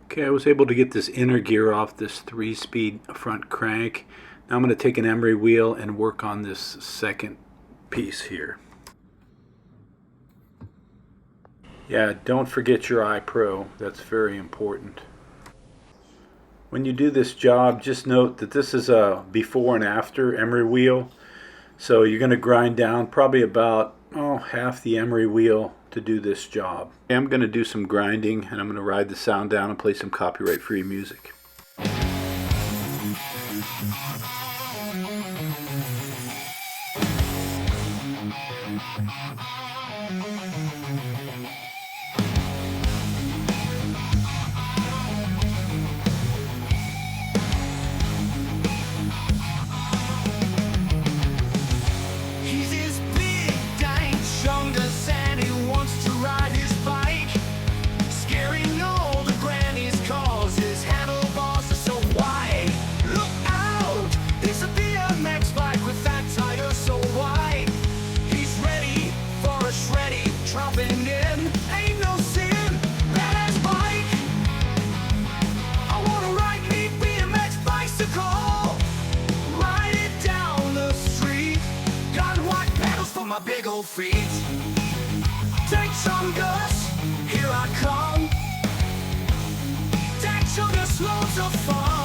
Okay, I was able to get this inner gear off this 3-speed front crank. Now I'm going to take an emery wheel and work on this second piece here. Yeah, don't forget your eye pro. That's very important. When you do this job, just note that this is a before and after emery wheel. So you're going to grind down probably about half the emery wheel to do this job. I'm going to do some grinding and I'm going to ride the sound down and play some copyright-free music. My big old feet. Take some gas, here I come. Take some gas, loads of fun.